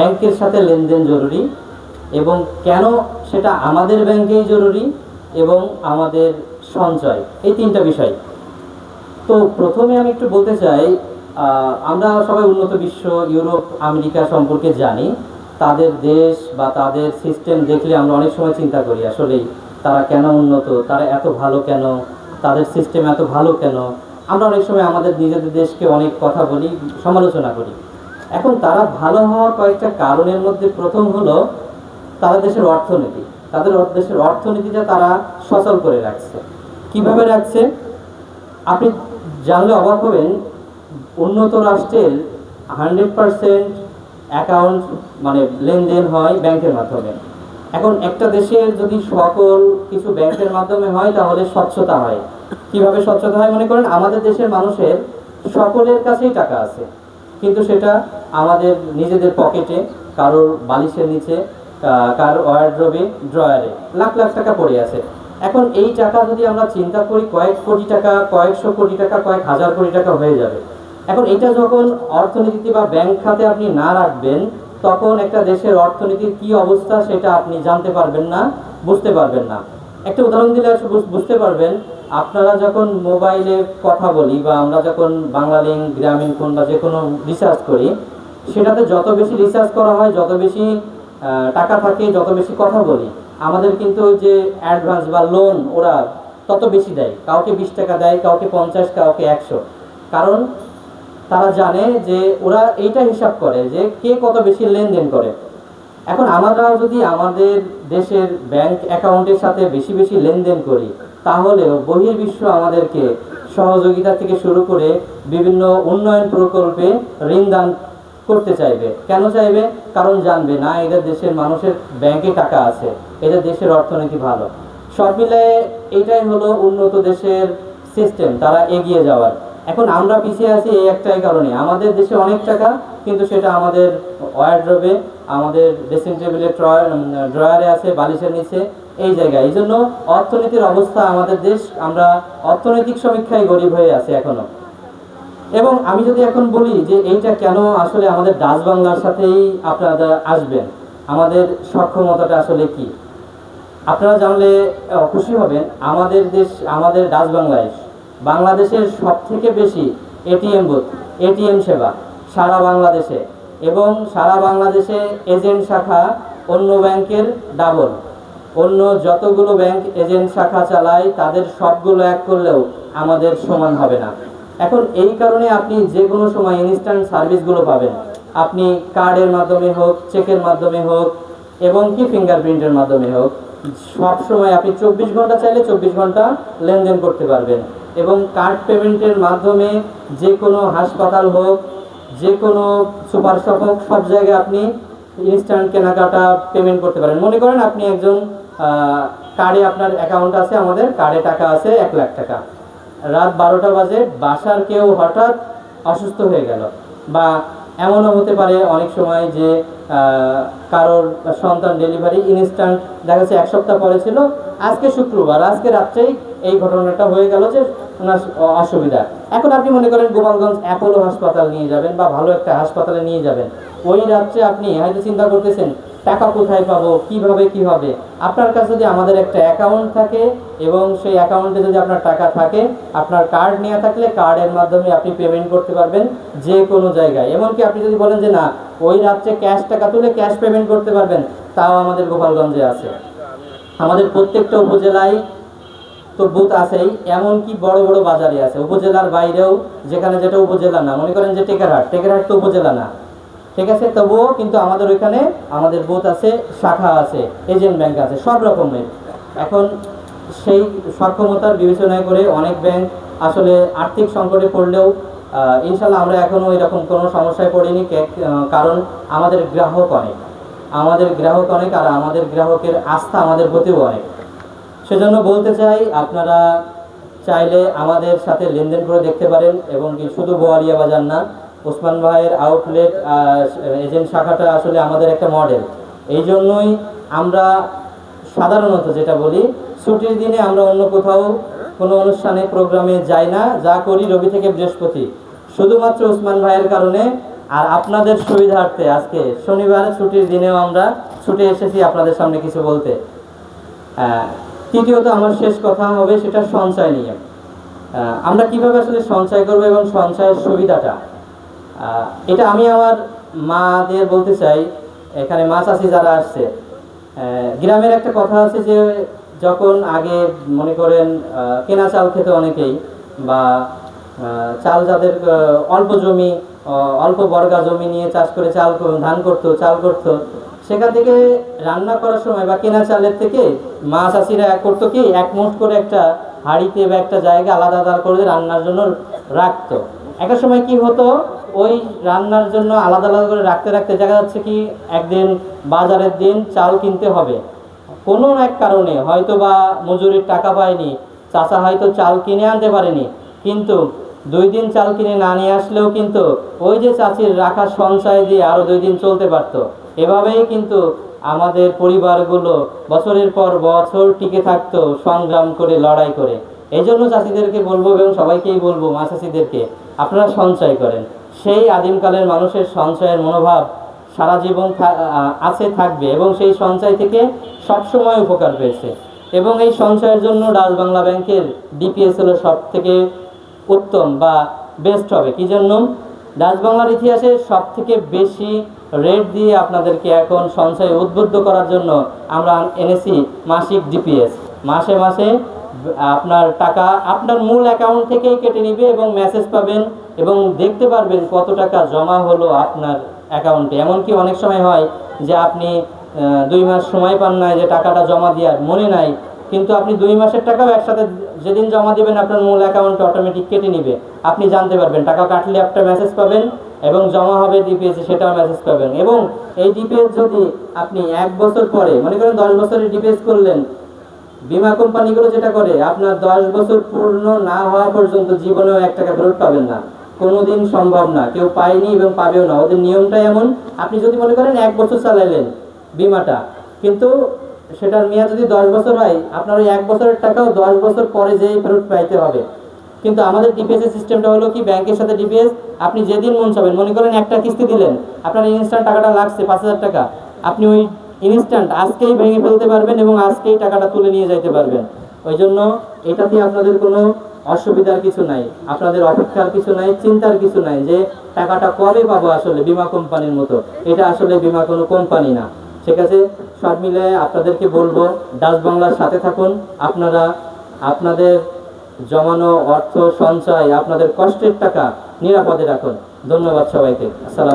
ব্যাংকের সাথে লেনদেন জরুরি এবং কেন সেটা আমাদের ব্যাংকেই জরুরি এবং আমাদের সঞ্চয় এই তিনটা বিষয়। তো প্রথমে আমি একটু বলতে চাই, আমরা সবাই উন্নত বিশ্ব ইউরোপ আমেরিকা সম্পর্কে জানি। তাদের দেশ বা তাদের সিস্টেম দেখলে আমরা অনেক সময় চিন্তা করি আসলেই তারা কেন উন্নত, তারা এত ভালো কেন, তাদের সিস্টেম এত ভালো কেন। আমরা অনেক সময় আমাদের নিজেদের দেশকে অনেক কথা বলি, সমালোচনা করি। এখন তারা ভালো হওয়ার কয়েকটা কারণের মধ্যে প্রথম হলো তাদের দেশের অর্থনীতি। তাদের দেশের অর্থনীতিটা তারা সচল করে রাখছে। কিভাবে রাখছে আপনি জানলে অবাক হবেন। উন্নত রাষ্ট্রের 100% অ্যাকাউন্ট মানে লেনদেন হয় ব্যাংকের মাধ্যমে। এখন একটা দেশের যদি সকল কিছু ব্যাংকের মাধ্যমে হয় তাহলে স্বচ্ছতা হয়। কিভাবে স্বচ্ছতা হয়? মনে করেন আমাদের দেশের মানুষের সকলের কাছেই টাকা আছে, কিন্তু সেটা আমাদের নিজেদের পকেটে, কারোর বালিশের নিচে, কারোর ওয়ারড্রবে, ড্রয়ারে লাখ লাখ টাকা পড়ে আছে। এখন এই টাকা যদি আমরা চিন্তা করি কয়েক কোটি টাকা, কয়েকশো কোটি টাকা, কয়েক হাজার কোটি টাকা হয়ে যাবে। এখন এটা যখন অর্থনীতি বা ব্যাংক খাতে আপনি না রাখবেন, তখন একটা দেশের অর্থনীতির কি অবস্থা সেটা আপনি জানতে পারবেন না, বুঝতে পারবেন না। একটা উদাহরণ দিলে বুঝতে পারবেন। আপনারা যখন মোবাইলে কথা বলি বা আমরা যখন বাংলালিংক, গ্রামীণ ফোন বা যে কোনো রিচার্জ করি, সেটাতে যত বেশি রিচার্জ করা হয়, যত বেশি টাকা থাকে, যত বেশি কথা বলি, আমাদের কিন্তু যে অ্যাডভান্স বা লোন ওরা তত বেশি দেয়। কাউকে 20 টাকা দেয়, কাউকে 50, কাউকে 100। কারণ তারা জানে যে ওরা এইটা হিসাব করে যে কে কত বেশি লেনদেন করে। এখন আমরা যদি আমাদের দেশের ব্যাংক অ্যাকাউন্টের সাথে বেশি বেশি লেনদেন করি, তাহলেও বহির্বিশ্ব আমাদেরকে সহযোগিতা থেকে শুরু করে বিভিন্ন উন্নয়ন প্রকল্পে ঋণ দান করতে চাইবে। কেন চাইবে? কারণ জানবে না এদের দেশের মানুষের ব্যাংকে টাকা আছে, এদের দেশের অর্থনীতি ভালো। সব মিলিয়ে এইটাই হলো উন্নত দেশের সিস্টেম, তারা এগিয়ে যাওয়ার। এখন আমরা পিছিয়ে আছি এই একটাই কারণে, আমাদের দেশে অনেক টাকা, কিন্তু সেটা আমাদের ওয়ারড্রবে, আমাদের ড্রেসিং টেবিলের ড্রয়ারে আছে, বালিশের নিচে, এই জায়গায়। এই জন্য অর্থনীতির অবস্থা আমাদের দেশ, আমরা অর্থনৈতিক সমীক্ষায় গরিব হয়ে আছে এখনো। এবং আমি যদি এখন বলি যে এইটা কেন আসলে আমাদের ডাচ বাংলার সাথেই আপনারা আসবেন, আমাদের সক্ষমতাটা আসলে কি, আপনারা জানলে খুশি হবেন। আমাদের দেশ, আমাদের ডাচ বাংলায় বাংলাদেশের সব থেকে বেশি এটিএম বুথ, এটিএম সেবা সারা বাংলাদেশে, এবং সারা বাংলাদেশে এজেন্ট শাখা অন্য ব্যাংকের ডাবল। অন্য যতগুলো ব্যাংক এজেন্ট শাখা চালায় তাদের সবগুলো এক করলেও আমাদের সমান হবে না। এখন এই কারণে আপনি যে কোনো সময় ইনস্ট্যান্ট সার্ভিসগুলো পাবেন। আপনি কার্ডের মাধ্যমে হোক, চেকের মাধ্যমে হোক, এবং কি ফিঙ্গারপ্রিন্টের মাধ্যমে হোক, সব সময় আপনি 24 ঘন্টা চাইলে 24 ঘন্টা লেনদেন করতে পারবেন। এবং কার্ড পেমেন্টের মাধ্যমে যে কোনো হাসপাতাল হোক, যে কোনো সুপার শপ হোক, সব জায়গায় আপনি ইনস্ট্যান্ট কেনাকাটা পেমেন্ট করতে পারেন। মনে করেন আপনি একজন কার্ডে, আপনার অ্যাকাউন্ট আছে, আমাদের কার্ডে টাকা আছে 1 লাখ টাকা। রাত 12টা বাজে, বাসার কেউ হঠাৎ অসুস্থ হয়ে গেল, বা এমনও হতে পারে অনেক সময় যে কারোর সন্তান ডেলিভারি ইনস্ট্যান্ট, দেখা যাচ্ছে 1 সপ্তাহ পরে ছিল, আজকে শুক্রবার, আজকে রাত্রেই এই ঘটনাটা হয়ে গেল যে ওনার অসুবিধা। এখন আপনি মনে করেন গোপালগঞ্জ অ্যাপোলো হাসপাতাল নিয়ে যাবেন বা ভালো একটা হাসপাতালে নিয়ে যাবেন। ওই রাত্রে আপনি হয়তো চিন্তা করতেছেন টাকা কোথায় পাবো, কিভাবে কি হবে। আপনার কাছে যদি আমাদের একটা অ্যাকাউন্ট থাকে এবং সেই অ্যাকাউন্টে যদি আপনার টাকা থাকে, আপনার কার্ড নিয়ে থাকলে কার্ডের মাধ্যমে আপনি পেমেন্ট করতে পারবেন যে কোনো জায়গায়। এমনকি আপনি যদি বলেন যে না, ওই রাত্রে ক্যাশ টাকা তুলে ক্যাশ পেমেন্ট করতে পারবেন, তাও আমাদের গোপালগঞ্জে আছে। আমাদের প্রত্যেকটা উপজেলায় তো বুথ আছেই, এমনকি বড় বড় বাজারে আছে, উপজেলার বাইরেও, যেখানে যেটা উপজেলা না। মনে করেন যে টেকেরহাট তো উপজেলা না, ঠিক আছে, তবুও কিন্তু আমাদের ওইখানে আমাদের বুথ আছে, শাখা আছে, এজেন্ট ব্যাংক আছে, সব রকমের। এখন সেই সক্ষমতার বিবেচনায় করে অনেক ব্যাংক আসলে আর্থিক সংকটে পড়লেও ইনশাল্লাহ আমরা এখনও এরকম কোনো সমস্যায় পড়িনি। কারণ আমাদের গ্রাহক অনেক, আর আমাদের গ্রাহকের আস্থা আমাদের প্রতিও অনেক। সেজন্য বলতে চাই, আপনারা চাইলে আমাদের সাথে লেনদেন করে দেখতে পারেন। এবং কি শুধু বোয়ালিয়া বাজার না, ওসমান ভাইয়ের আউটলেট এজেন্ট শাখাটা আসলে আমাদের একটা মডেল। এই জন্যই আমরা সাধারণত যেটা বলি, ছুটির দিনে আমরা অন্য কোথাও কোনো অনুষ্ঠানে, প্রোগ্রামে যাই না, যা করি রবি থেকে বৃহস্পতি, শুধুমাত্র ওসমান ভাইয়ের কারণে আর আপনাদের সুবিধার্থে আজকে শনিবার ছুটির দিনেও আমরা ছুটে এসেছি আপনাদের সামনে কিছু বলতে। তৃতীয়ত আমার শেষ কথা হবে সেটা সঞ্চয় নিয়ে। আমরা কিভাবে আসলে সঞ্চয় করব এবং সঞ্চয়ের সুবিধাটা, এটা আমি আমার মাদের বলতে চাই। এখানে মা চাষি যারা আসছে, গ্রামের একটা কথা আছে যে যখন আগে মনে করেন কেনা চাল খেতে অনেকেই, বা চাল যাদের অল্প জমি, অল্প বর্গা জমি নিয়ে চাষ করে ধান করতো, চাল করতো, সেখান থেকে রান্না করার সময় বা কেনা চালের থেকে মা চাষিরা করতো কি, এক মুঠ করে একটা হাঁড়িতে বা একটা জায়গা আলাদা আলাদা করে রান্নার জন্য রাখতো। একটা সময় কি হতো, ওই রান্নার জন্য আলাদা আলাদা করে রাখতে রাখতে দেখা যাচ্ছে কি একদিন বাজারের দিন চাল কিনতে হবে, কোনো এক কারণে হয়তো বা মজুরির টাকা পায়নি, চাচা হয়তো চাল কিনে আনতে পারেনি, কিন্তু 2 দিন চাল কিনে না নিয়ে আসলেও কিন্তু ওই যে চাচির রাখা সঞ্চয় দিয়ে আরও 2 দিন চলতে পারতো। এভাবেই কিন্তু আমাদের পরিবারগুলো বছরের পর বছর টিকে থাকতো সংগ্রাম করে, লড়াই করে। এই জন্য চাষিদেরকে বলবো এবং সবাইকেই বলবো, মা চাষিদেরকে, আপনারা সঞ্চয় করেন। সেই আদিমকালের মানুষের সঞ্চয়ের মনোভাব সারা জীবন আছে, থাকবে, এবং সেই সঞ্চয় থেকে সবসময় উপকার পেয়েছে। এবং এই সঞ্চয়ের জন্য ডাচবাংলা ব্যাংকের ডিপিএস হলো সব থেকে উত্তম বা বেস্ট হবে। কি জন্য? ডাচবাংলার ইতিহাসে সব থেকে বেশি রেট দিয়ে আপনাদেরকে এখন সঞ্চয় উদ্বুদ্ধ করার জন্য আমরা এনেছি মাসিক ডিপিএস। মাসে মাসে আপনার টাকা আপনার মূল অ্যাকাউন্ট থেকেই কেটে নেবে এবং মেসেজ পাবেন এবং দেখতে পারবেন কত টাকা জমা হলো আপনার অ্যাকাউন্টে। এমনকি অনেক সময় হয় যে আপনি 2 মাস সময় পান না, যে টাকাটা জমা দেওয়ার মনে নাই, কিন্তু আপনি 2 মাসের টাকাও একসাথে যেদিন জমা দেবেন আপনার মূল অ্যাকাউন্টে অটোমেটিক কেটে নেবে। আপনি জানতে পারবেন, টাকা কাটলে একটা মেসেজ পাবেন এবং জমা হবে ডিপিএস, সেটাও মেসেজ পাবেন। এবং এই ডিপিএস যদি আপনি 1 বছর পরে, মনে করেন 10 বছরের ডিপিএস করলেন, বিমা কোম্পানিগুলো যেটা করে, আপনার 10 বছর পূর্ণ না হওয়া পর্যন্ত জীবনেও 1 টাকা ফেরত পাবেন না, কোনোদিন সম্ভব না, কেউ পায়নি এবং পাবেও না। ওদের নিয়মটা এমন, আপনি যদি মনে করেন 1 বছর চালাইলেন বিমাটা, কিন্তু সেটার মেয়াদ যদি 10 বছর হয়, আপনার ওই 1 বছরের টাকাও 10 বছর পরে যেই ফেরত পাইতে হবে। কিন্তু আমাদের ডিপিএস এর সিস্টেমটা হলো কি, ব্যাংকের সাথে ডিপিএস আপনি যেদিন মন চাবেন, মনে করেন একটা কিস্তি দিলেন, আপনার ইনস্ট্যান্ট টাকাটা লাগছে 5000 টাকা, আপনি ওই ইনস্ট্যান্ট আজকেই ভেঙে ফেলতে পারবেন এবং আজকেই টাকাটা তুলে নিয়ে যাইতে পারবেন। ওই জন্য এটাতে আপনাদের কোনো অসুবিধার কিছু নাই, আপনাদের অপেক্ষার কিছু নাই, চিন্তার কিছু নাই যে টাকাটা কবে পাবো। আসলে বিমা কোম্পানির মতো এটা আসলে বিমা কোনো কোম্পানি না। ঠিক আছে, সব মিলে আপনাদেরকে বলবো, ডাচবাংলার সাথে থাকুন। আপনারা আপনাদের জমানো অর্থ সঞ্চয়, আপনাদের কষ্টের টাকা নিরাপদে রাখুন। ধন্যবাদ সবাইকে। আসসালাম।